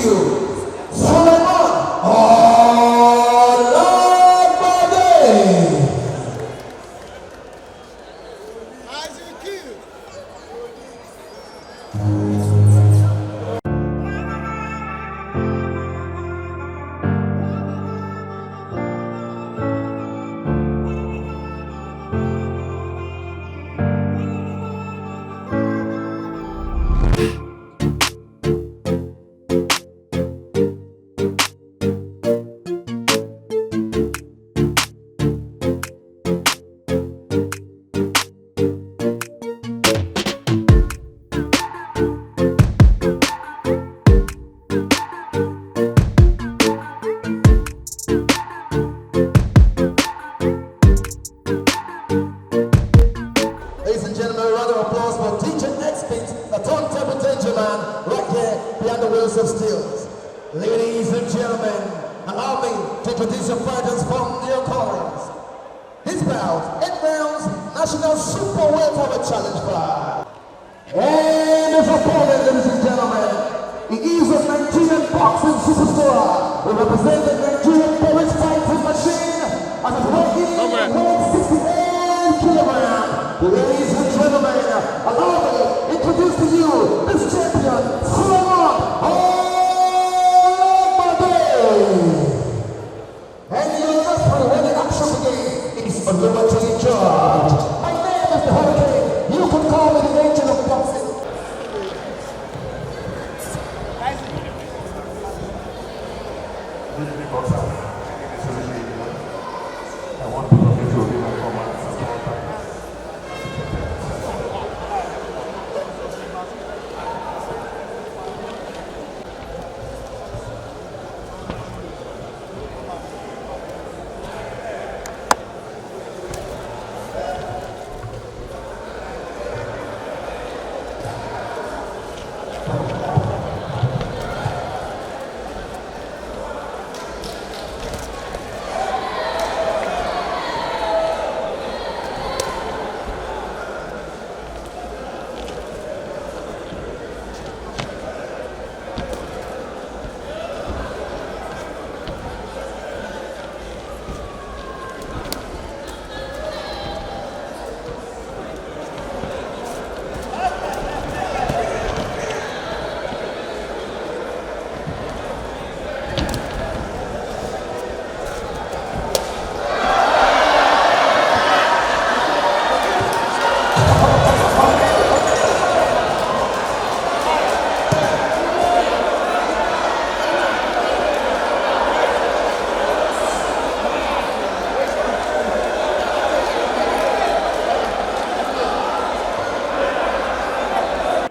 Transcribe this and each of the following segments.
you, Solomon Olabode. Ladies and gentlemen, a round of applause for DJ X-Beat, the turntable danger man, right here behind the wheels of steel. Ladies and gentlemen, allow me to introduce your fighters from their corners. His bout, 8 rounds, National Super Welterweight Challenge fight. And his opponent, ladies and gentlemen, he is a Nigerian boxing superstar who represents the Nigerian Police Fighting Machine as a weighing 168 kilograms. Ladies and gentlemen, allow me to introduce to you this champion, Solomon Olabode. And your referee when the action begins is Oluwatoyin in charge. My name is the Hurricane. You can call me the angel of boxing. I want to come into my format.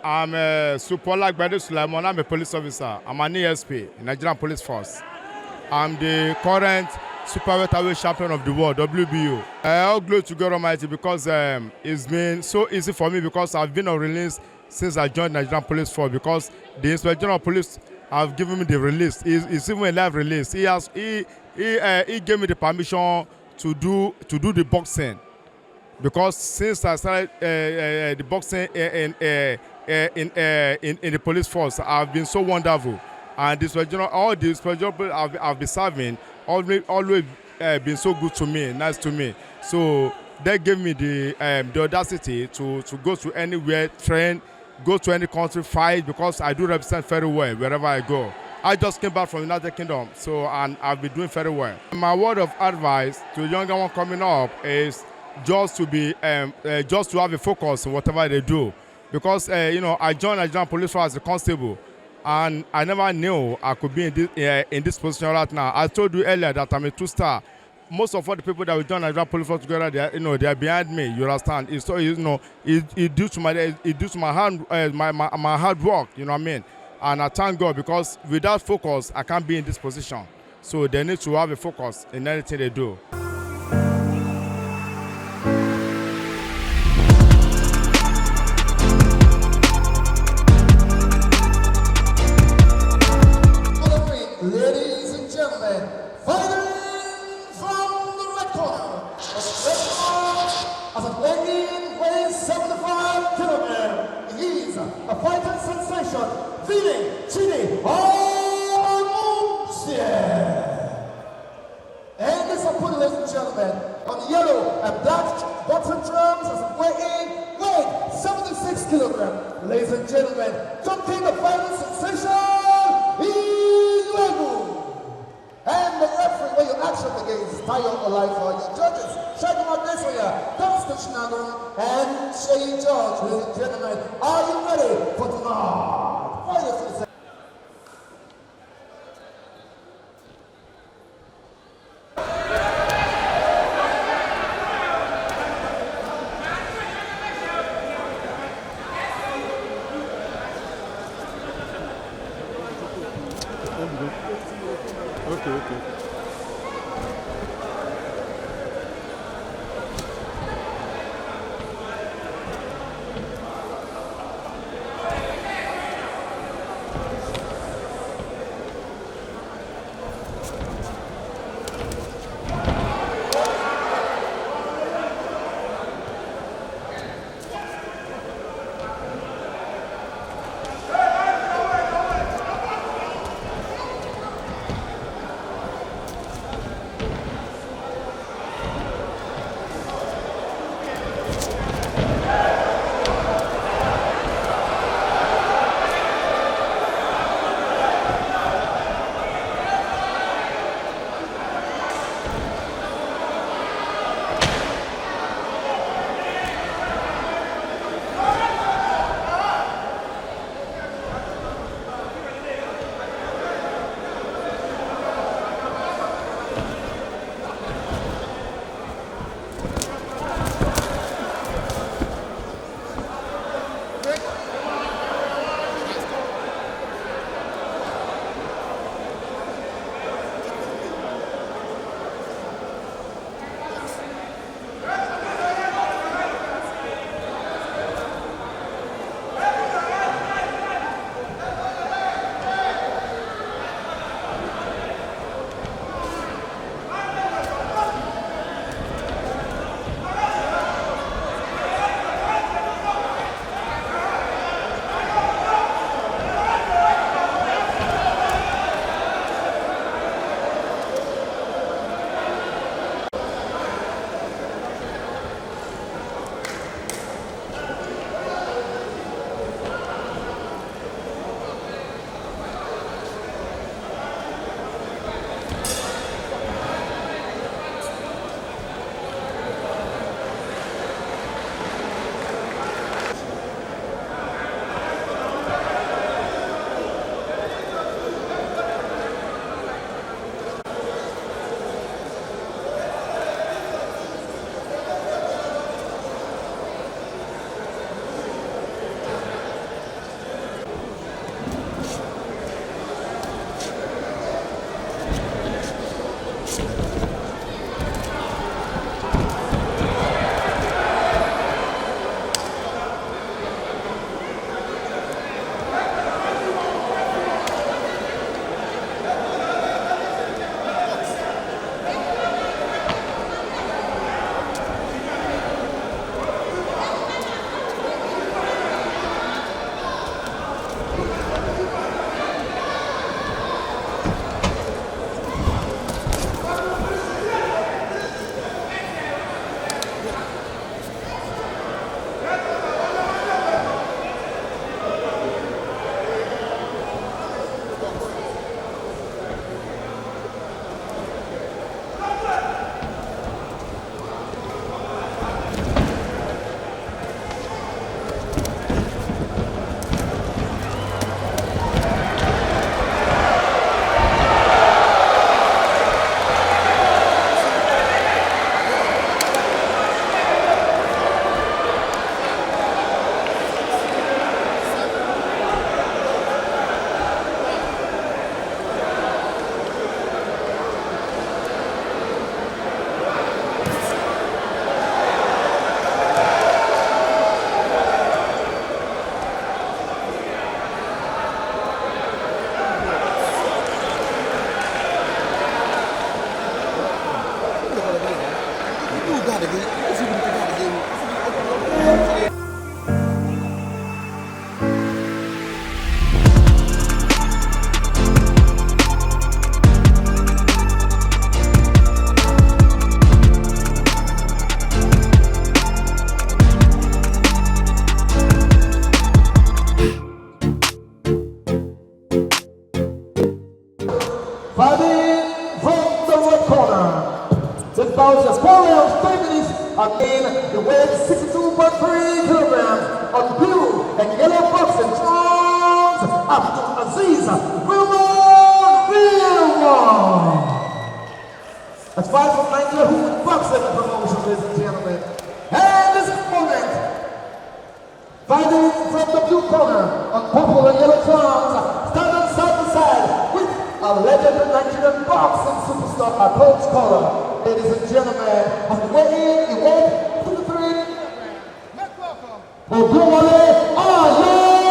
I'm Supola Gbade Sulaiman. I'm a police officer. I'm an ESP, Nigerian Police Force. I'm the current super welterweight champion of the world, WBO. All glory to God Almighty because it's been so easy for me because I've been on release since I joined Nigerian Police Force because the Inspector General of Police have given me the release. It's even a live release. He gave me the permission to do the boxing because since I started the boxing in the police force, I've been so wonderful. And all the special I've been serving always been so good to me, nice to me. So they gave me the audacity to go to anywhere, train, go to any country, fight because I do represent very well wherever I go. I just came back from the United Kingdom, and I've been doing very well. My word of advice to the younger one coming up is just to have a focus on whatever they do. Because I joined Nigerian Police Force as a constable, and I never knew I could be in this position right now. I told you earlier that I'm a 2-star. Most of all the people that we join Nigerian Police Force together, they are behind me. You understand? It's so it due to my hard work. You know what I mean? And I thank God because without focus, I can't be in this position. So they need to have a focus in anything they do. Ladies and gentlemen, fighting from the red corner, as a weighing 75 kilograms, he is a fighting sensation, Vini Chidi gentlemen, on the yellow and black bottom drums is weight 76 kilograms. Ladies and gentlemen, jumping the final sensation, Iluegu. And the referee where your action begins, Tayo Olaifa, your judges, Shagun Adesoya, Dunstan Shinagun, and Shay George. Ladies and gentlemen, are you ready for tonight? Final sensation. Okay. Fighting from the red corner. This bout is 4 rounds, 3 minutes. Again, the weight 62.3 kilograms. On blue and yellow boxing trunks. Abdul Aziz Wilmon. That's fight from Nigeria Hood Boxing Promotion, ladies and gentlemen. And this opponent, fighting from the blue corner on purple and yellow trunks, standing side to side with a legend Nigerian boxing superstar, a Coach Collar. Ladies and gentlemen, on the way in, he went to the 3. Ogunwale Ayinde.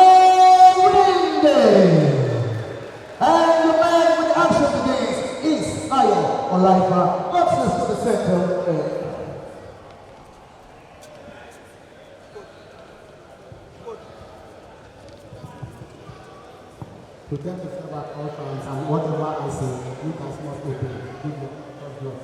And the man with action begins is Ayo Olaifa. Boxers to the center. To get the favor at all times, and whatever I say, you guys must obey. Good luck. God bless.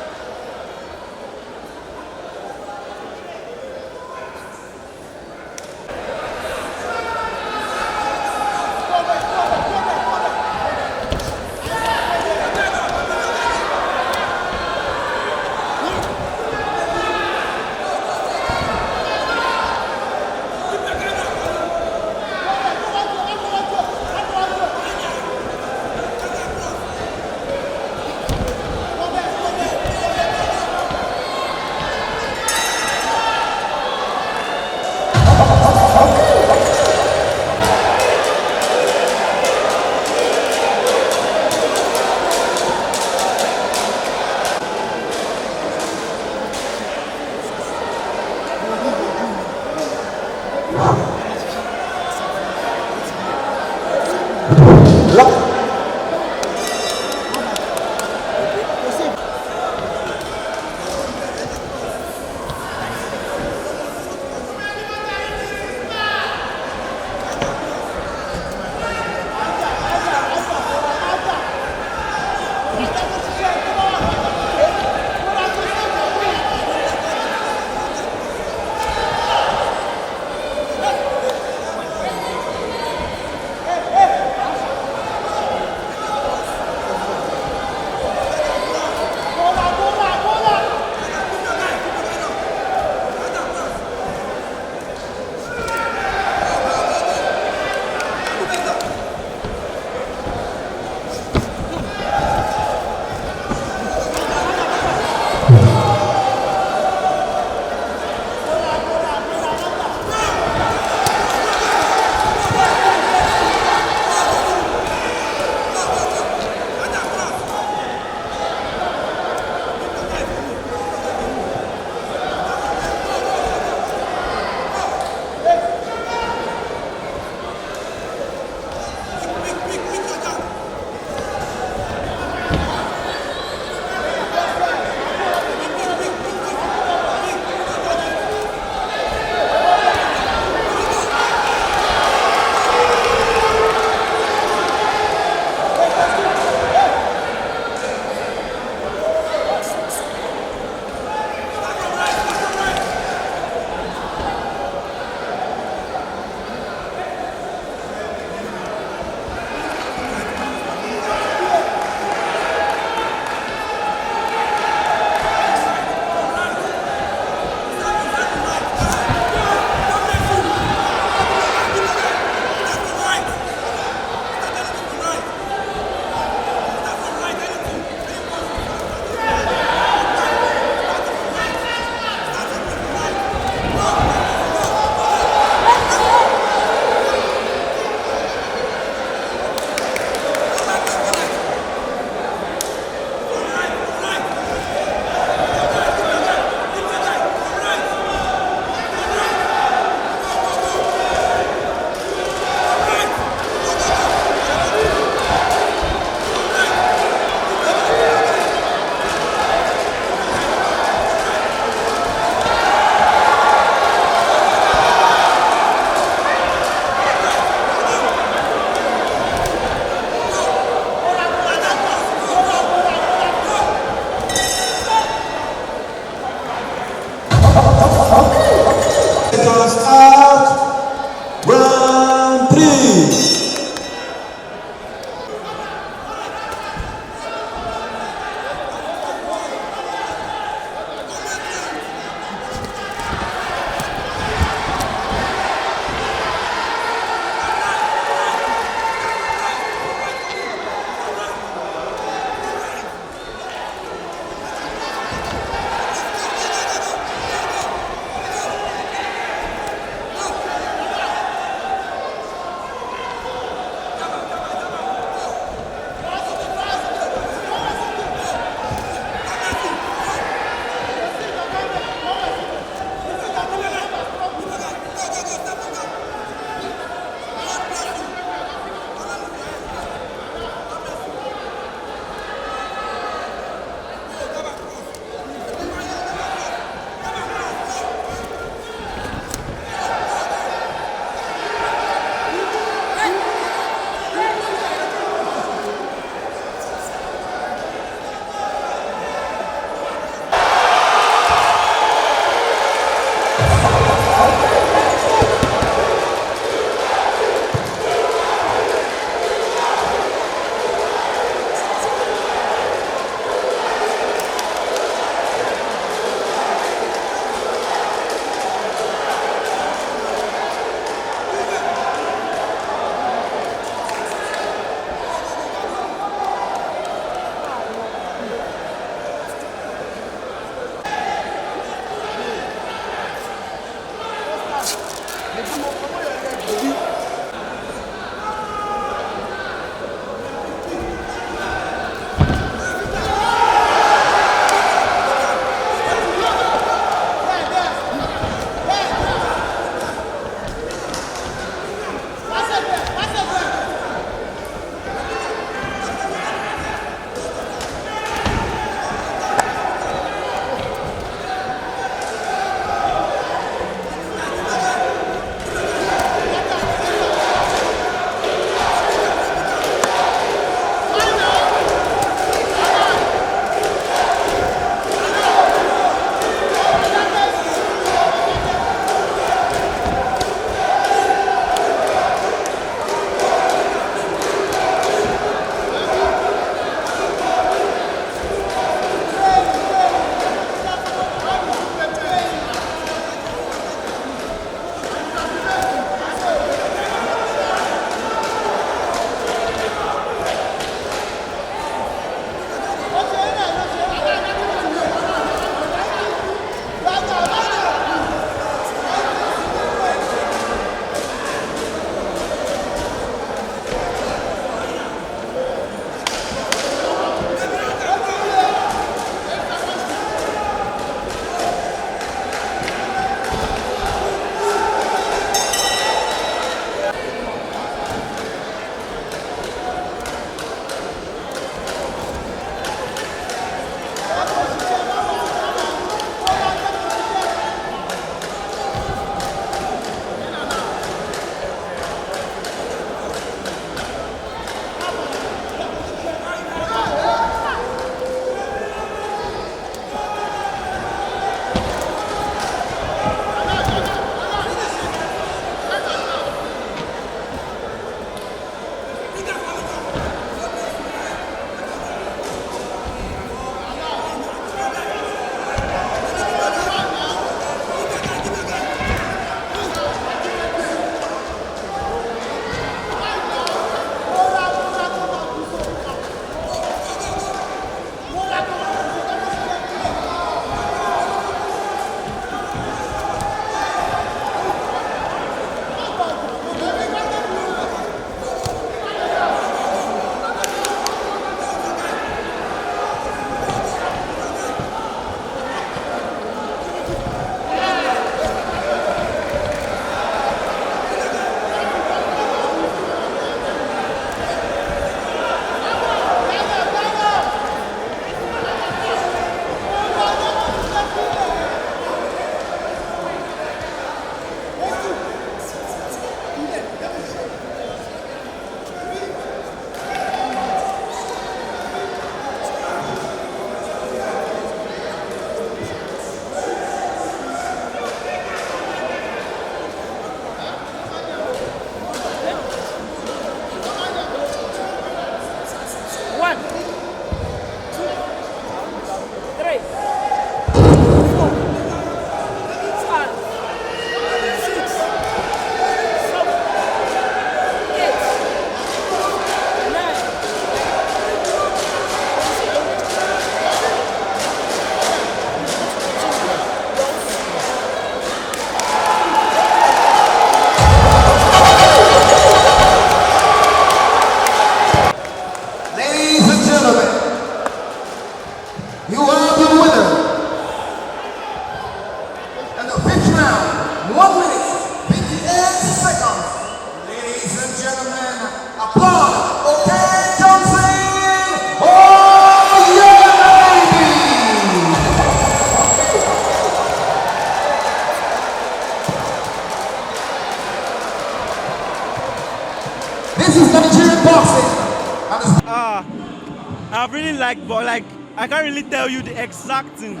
really like, but like I can't really tell you the exact thing.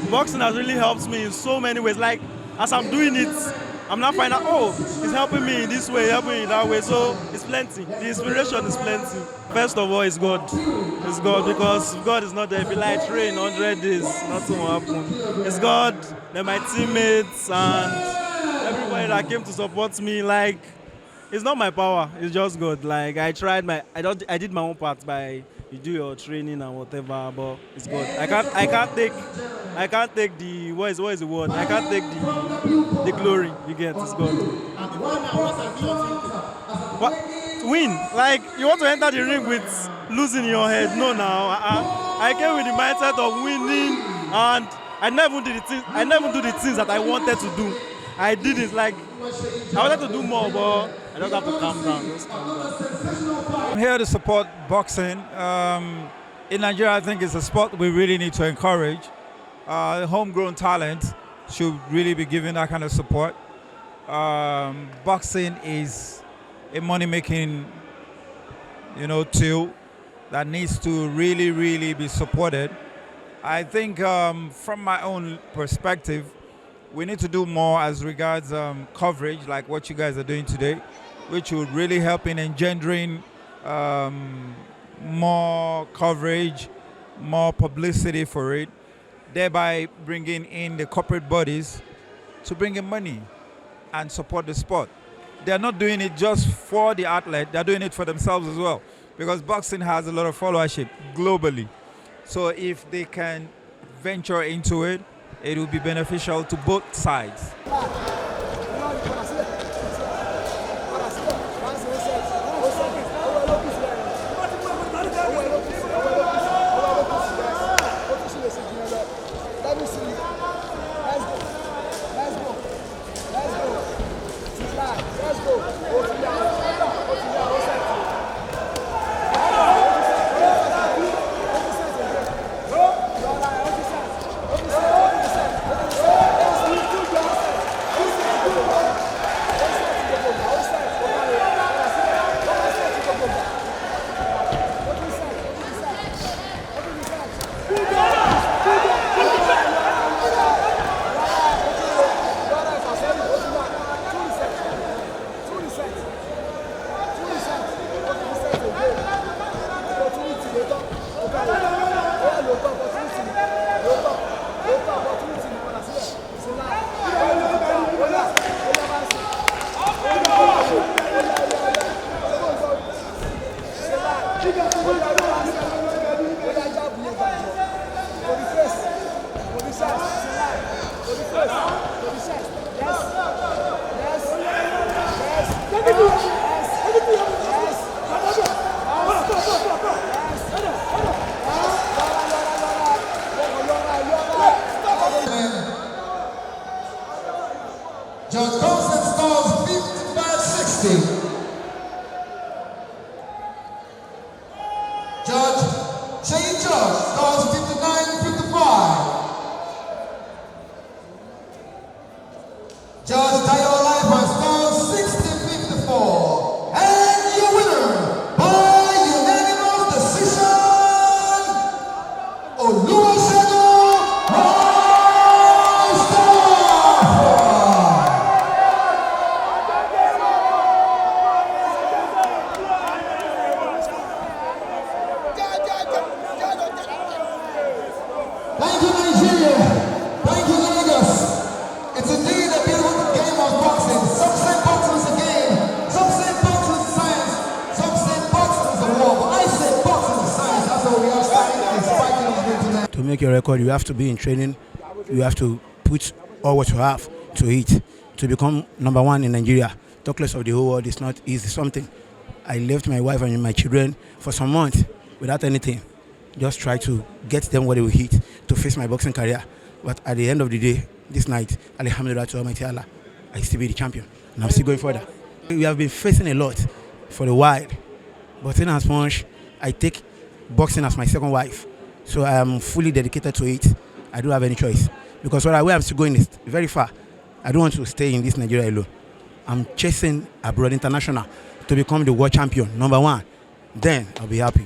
Boxing has really helped me in so many ways. Like as I'm doing it, I'm not finding out, oh, it's helping me in this way, helping me in that way. So it's plenty. The inspiration is plenty. First of all, it's God. It's God, because if God is not there, if I train 100 days, nothing will happen. It's God, then my teammates and everybody that came to support me. Like, it's not my power, it's just God. Like I did my own part by you do your training and whatever, but it's God. I can't take the what is the word? I can't take the glory. You get, it's God. What? Win? Like you want to enter the ring with losing your head? No, now. I came with the mindset of winning, and I never do the things that I wanted to do. I did it like I wanted to do more, but I don't have to calm down. Just calm down. I'm here to support boxing. In Nigeria, I think it's a sport we really need to encourage. Homegrown talent should really be given that kind of support. Boxing is a money-making, tool that needs to really, really be supported. I think from my own perspective, we need to do more as regards coverage, like what you guys are doing today, which would really help in engendering more coverage, more publicity for it, thereby bringing in the corporate bodies to bring in money and support the sport. They're not doing it just for the athlete, they're doing it for themselves as well, because boxing has a lot of followership globally. So if they can venture into it, it will be beneficial to both sides. Judge Thompson scores 55-60. Judge Shane Judge scores 59-55. Judge Tayo Lifer scores 60-54. And your winner by unanimous decision, Oluwasegun Thank you, Nigeria. Thank you, Lagos. It's indeed a beautiful game of boxing. Some say boxing is a game. Some say boxing is science. Some say boxing is a war. But I say boxing is science. That's what we are fighting and fighting on the internet. To make your record, you have to be in training. You have to put all what you have to it to become number one in Nigeria. Talk less of the whole world. It's not easy. Something. I left my wife and my children for some months without anything. Just try to get them what they will hit to face my boxing career. But at the end of the day, this night, Alhamdulillah to Almighty Allah, I still be the champion. And I'm still going further. We have been facing a lot for a while. But in as much, I take boxing as my second wife. So I am fully dedicated to it. I don't have any choice. Because where I'm still going is very far. I don't want to stay in this Nigeria alone. I'm chasing abroad international to become the world champion, number one. Then I'll be happy.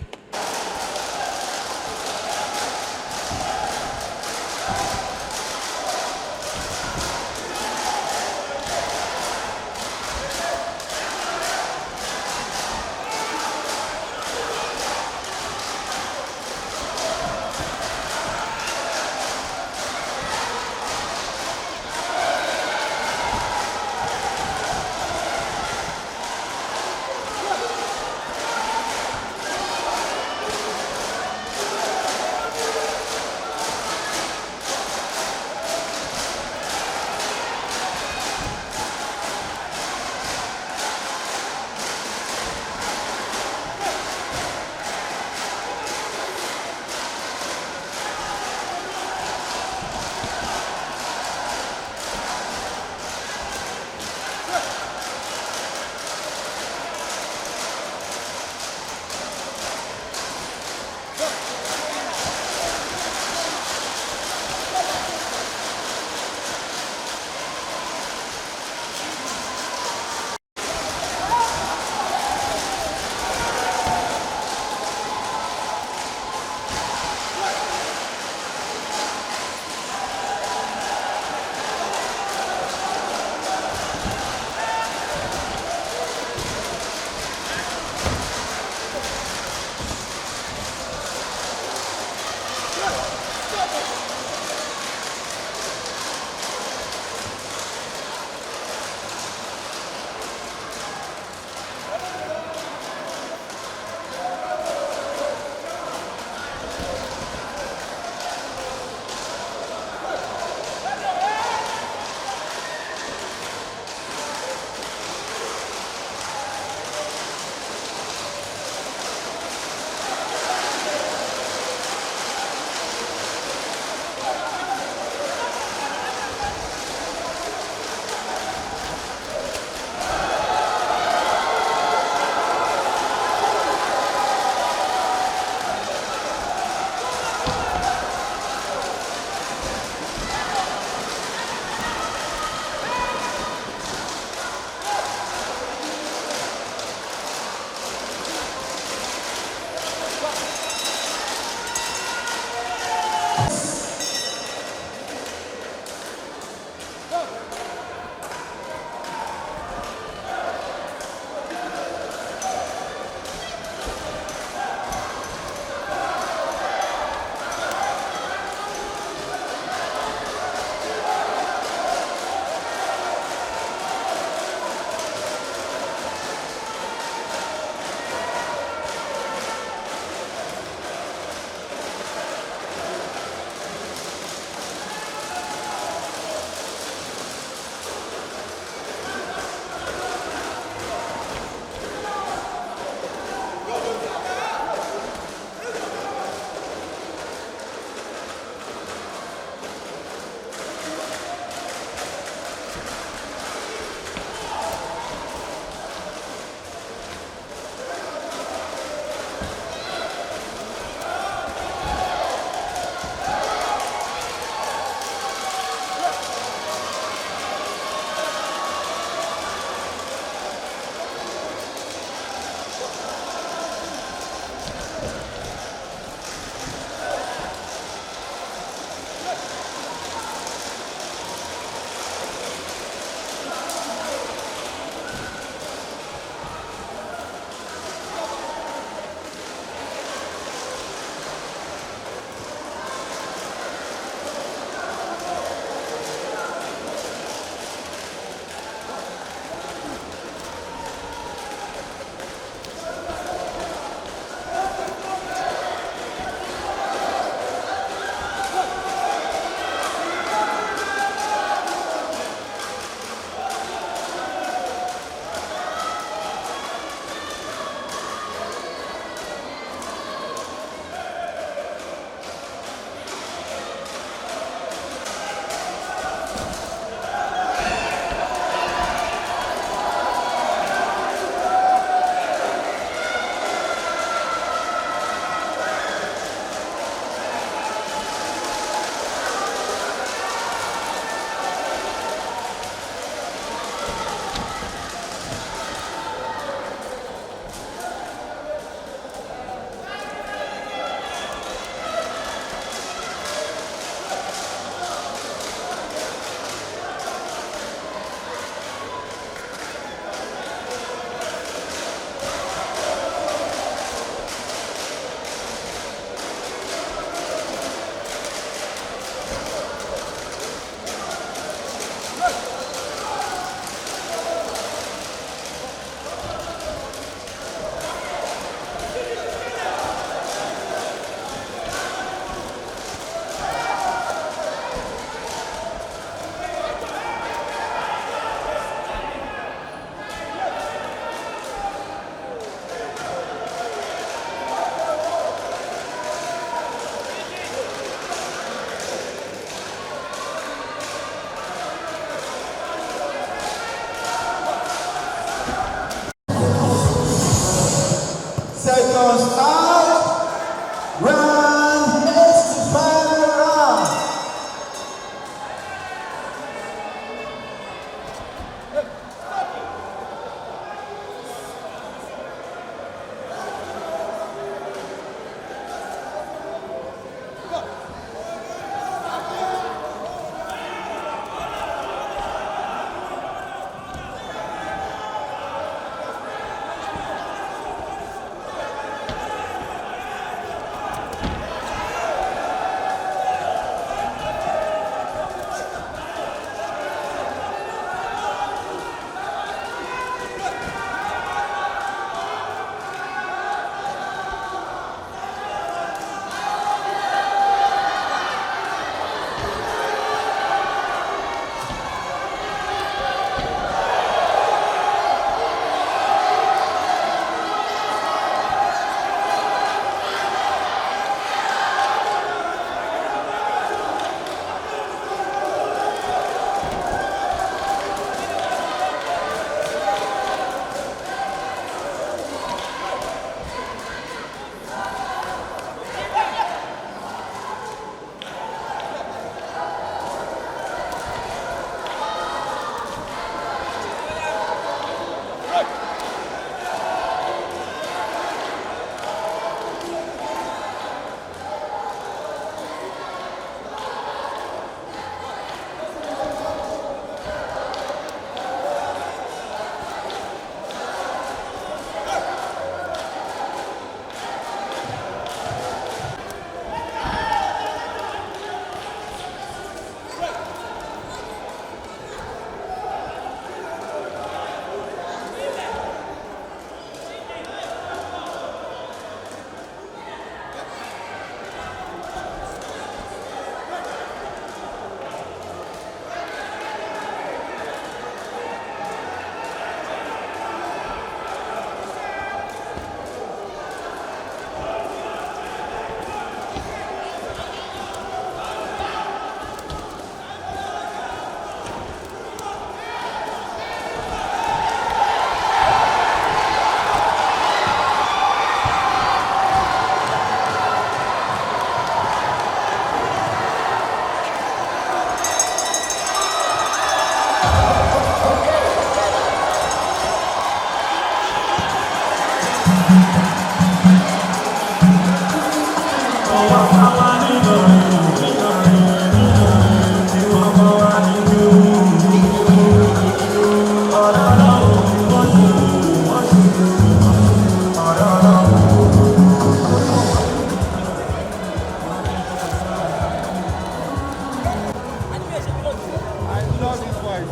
I love his wife.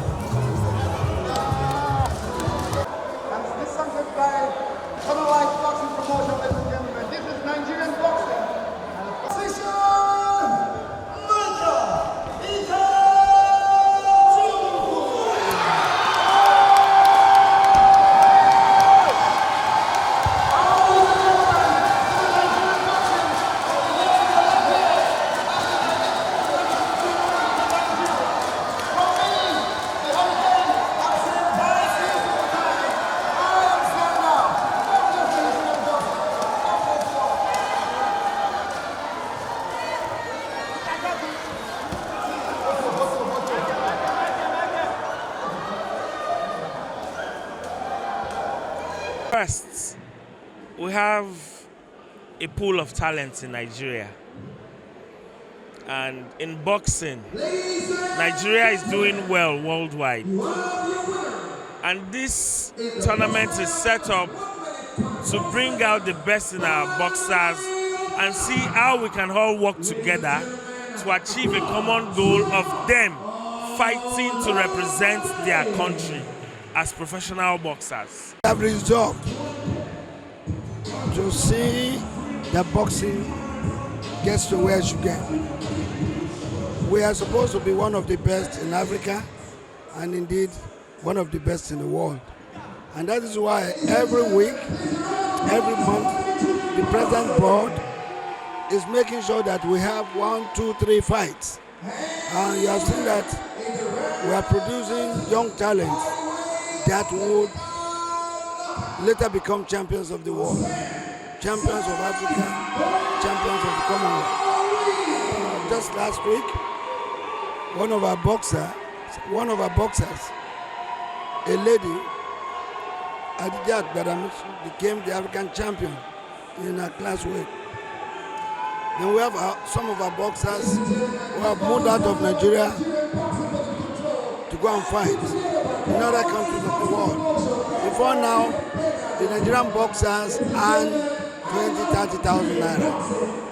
And this is something by Commonwealth Boxing Promotion, ladies and gentlemen. This is Nigerian boxing. Position, First, we have a pool of talents in Nigeria. And in boxing, Nigeria is doing well worldwide. And this tournament is set up to bring out the best in our boxers and see how we can all work together to achieve a common goal of them fighting to represent their country as professional boxers. Have resolved to see that boxing gets to where it should get. We are supposed to be one of the best in Africa and indeed one of the best in the world. And that is why every week, every month, the President Board is making sure that we have 1, 2, 3 fights. And you have seen that we are producing young talents that would later become champions of the world, champions of Africa, champions of the Commonwealth. Just last week, one of our boxers, a lady, Adijat Badamus, became the African champion in her class weight. Then we have some of our boxers who have moved out of Nigeria to go and fight in other countries of the world. Before now, the Nigerian boxers earn 20,000 to 30,000 naira.